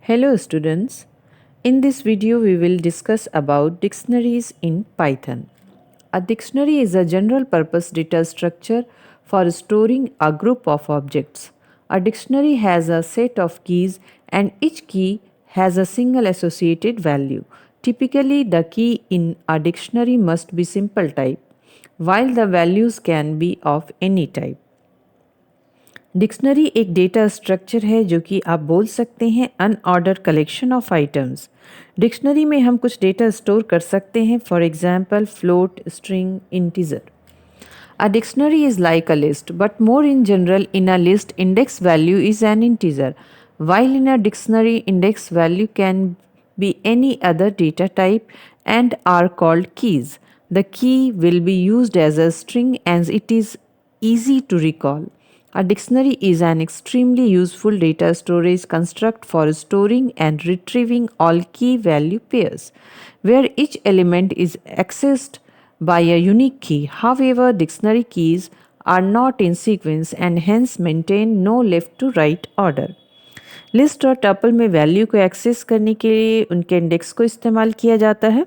Hello students, in this video we will discuss about dictionaries in Python. A dictionary is a general purpose data structure for storing a group of objects. A dictionary has a set of keys and each key has a single associated value. Typically the key in a dictionary must be simple type while the values can be of any type. Dictionary एक data structure है जो कि आप बोल सकते हैं unordered collection of items. Dictionary में हम कुछ डेटा स्टोर कर सकते हैं, for example float, string, integer. A dictionary is like a list, but more in general, in a list, index value is an integer, while in a dictionary, index value can be any other data type and are called keys. The key will be used as a string as it is easy to recall. A dictionary is an extremely useful data storage construct for storing and retrieving all key value pairs, where each element is accessed by a unique key. However, dictionary keys are not in sequence and hence maintain no left to right order. List और tuple में value को access करने के लिए उनके index को इस्तेमाल किया जाता है।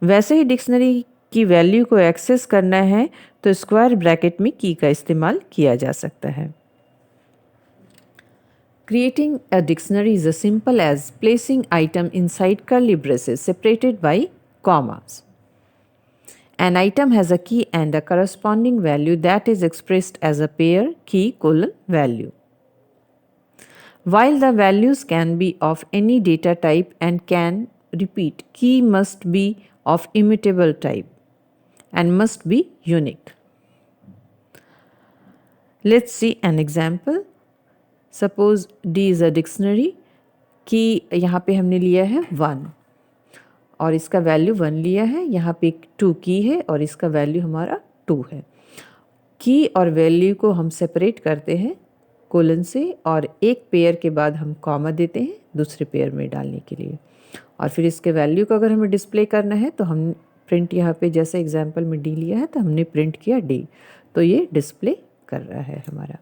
वैसे ही डिक्शनरी की वैल्यू को एक्सेस करना है तो स्क्वायर ब्रैकेट में की का इस्तेमाल किया जा सकता है। Creating a dictionary is as simple as placing item inside curly braces separated by commas. An item has a key and a corresponding value that is expressed as a pair key:value. While the values can be of any data type and can repeat, key must be of immutable type and must be unique. Let's see an example. Suppose D is a dictionary. Key यहाँ पे हमने लिया है 1 और इसका value 1 लिया है। यहाँ पे 2 की है और इसका वैल्यू हमारा 2 है। की और वैल्यू को हम सेपरेट करते हैं कोलन से और एक पेयर के बाद हम कॉमा देते हैं दूसरे पेयर में डालने के लिए, और फिर इसके वैल्यू को अगर हमें डिस्प्ले करना है तो हम प्रिंट यहाँ पे जैसे एग्जांपल में डी लिया है तो हमने प्रिंट किया डी, तो ये डिस्प्ले कर रहा है हमारा।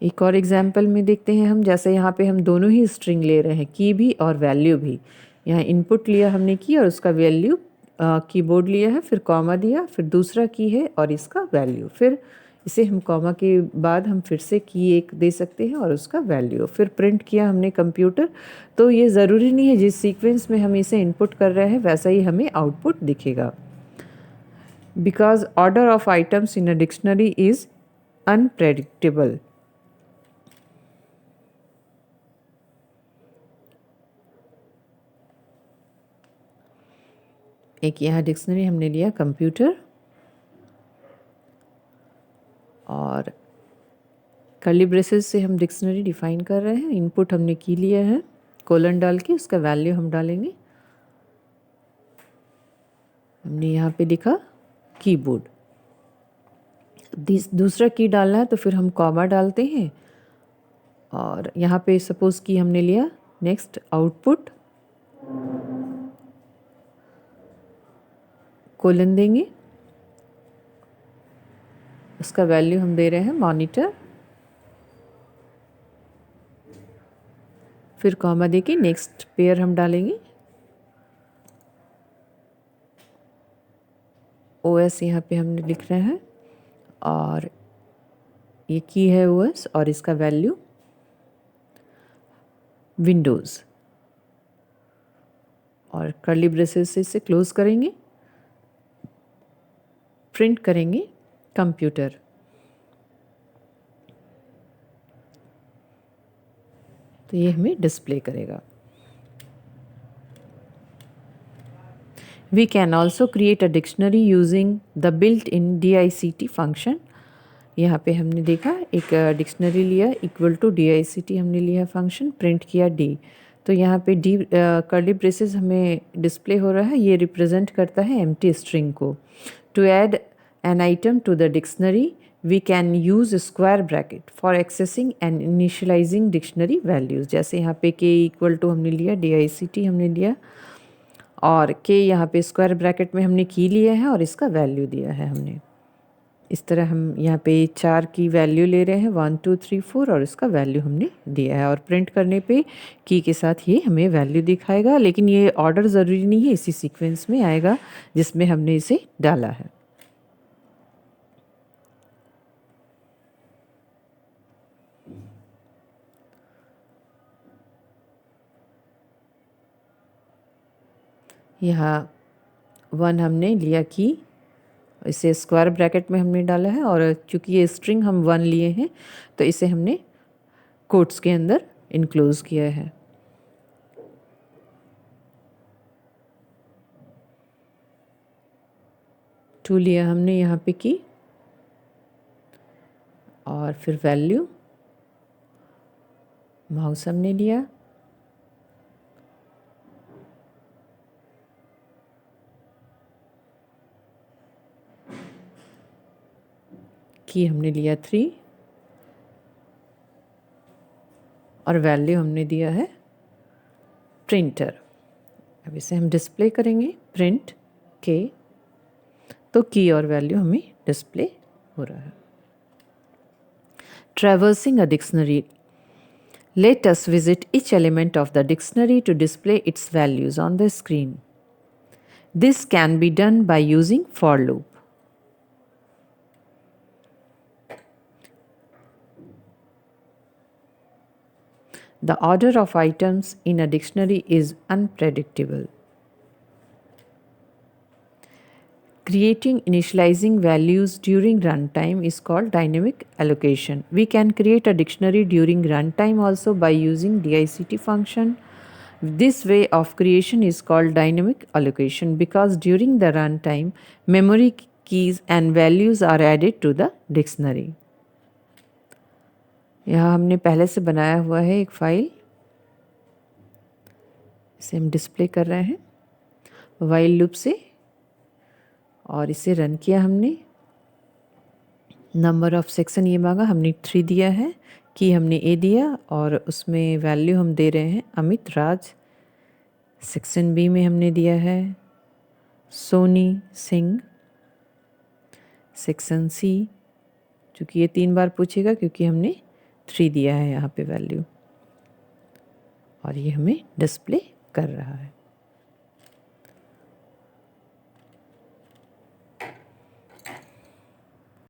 एक और एग्जांपल में देखते हैं हम, जैसे यहाँ पे हम दोनों ही स्ट्रिंग ले रहे हैं, की भी और वैल्यू भी। यहाँ इनपुट लिया हमने की और उसका वैल्यू कीबोर्ड लिया है, फिर कॉमा दिया, फिर दूसरा की है और इसका वैल्यू, फिर इसे हम कॉमा के बाद हम फिर से की एक दे सकते हैं और उसका वैल्यू, फिर प्रिंट किया हमने कंप्यूटर। तो ये ज़रूरी नहीं है जिस सीक्वेंस में हम इसे इनपुट कर रहे हैं वैसा ही हमें आउटपुट दिखेगा, because order of items in a dictionary is unpredictable. एक यहाँ डिक्शनरी हमने लिया कंप्यूटर और कर्ली ब्रेसेस से हम डिक्शनरी डिफाइन कर रहे हैं। इनपुट हमने की लिया है कोलन डाल के, उसका वैल्यू हम डालेंगे। हमने यहाँ पे लिखा कीबोर्ड। दूसरा की डालना है तो फिर हम कॉमा डालते हैं और यहाँ पे सपोज की हमने लिया नेक्स्ट आउटपुट कोलन देंगे, उसका वैल्यू हम दे रहे हैं मॉनिटर, फिर कॉमा देके नेक्स्ट पेयर हम डालेंगे। ओएस यहाँ पे हमने लिख रहे हैं और ये की है ओएस और इसका वैल्यू विंडोज़, और कर्ली ब्रेसेस से इसे क्लोज करेंगे, प्रिंट करेंगे कंप्यूटर। तो ये हमें डिस्प्ले करेगा। We can also create a dictionary using the built in DICT function. यहाँ पे हमने देखा एक डिक्शनरी लिया इक्वल टू DICT हमने लिया फंक्शन, प्रिंट किया डी, तो यहाँ पे डी कर्ली ब्रेसेस हमें डिस्प्ले हो रहा है, ये रिप्रेजेंट करता है एम्प्टी स्ट्रिंग को। To add an item to the dictionary, we can use square bracket for accessing and initializing dictionary values। जैसे यहाँ पे k इक्वल टू हमने लिया DICT हमने लिया और k यहाँ पे स्क्वायर ब्रैकेट में हमने की लिया है और इसका वैल्यू दिया है हमने। इस तरह हम यहाँ पे 4 की वैल्यू ले रहे हैं 1 2 3 4 और इसका वैल्यू हमने दिया है और प्रिंट करने पे की के साथ ये हमें वैल्यू दिखाएगा, लेकिन ये ऑर्डर ज़रूरी नहीं है, इसी सीक्वेंस में आएगा जिसमें हमने इसे डाला है। यहाँ 1 हमने लिया की, इसे स्क्वायर ब्रैकेट में हमने डाला है और चूंकि ये स्ट्रिंग हम 1 लिए हैं तो इसे हमने कोट्स के अंदर इनक्लोज किया है। टू लिया हमने यहाँ पे की और फिर वैल्यू, माउस हमने लिया, की हमने लिया 3 और वैल्यू हमने दिया है प्रिंटर। अब इसे हम डिस्प्ले करेंगे प्रिंट के, तो की और वैल्यू हमें डिस्प्ले हो रहा है। Traversing a dictionary, let us visit each element of the dictionary to display its values on the screen. This can be done by using for loop. The order of items in a dictionary is unpredictable. Creating initializing values during runtime is called dynamic allocation. We can create a dictionary during runtime also by using DICT function. This way of creation is called dynamic allocation because during the runtime, memory keys and values are added to the dictionary. यहाँ हमने पहले से बनाया हुआ है एक file, इसे हम डिस्प्ले कर रहे हैं व्हाइल लूप से और इसे रन किया हमने। नंबर ऑफ सेक्शन ये मांगा, हमने 3 दिया है, की हमने ए दिया और उसमें वैल्यू हम दे रहे हैं अमित राज। सेक्शन बी में हमने दिया है सोनी सिंह। सेक्शन सी, चूँकि ये 3 बार पूछेगा क्योंकि हमने 3 दिया है यहाँ पे वैल्यू, और ये हमें डिस्प्ले कर रहा है।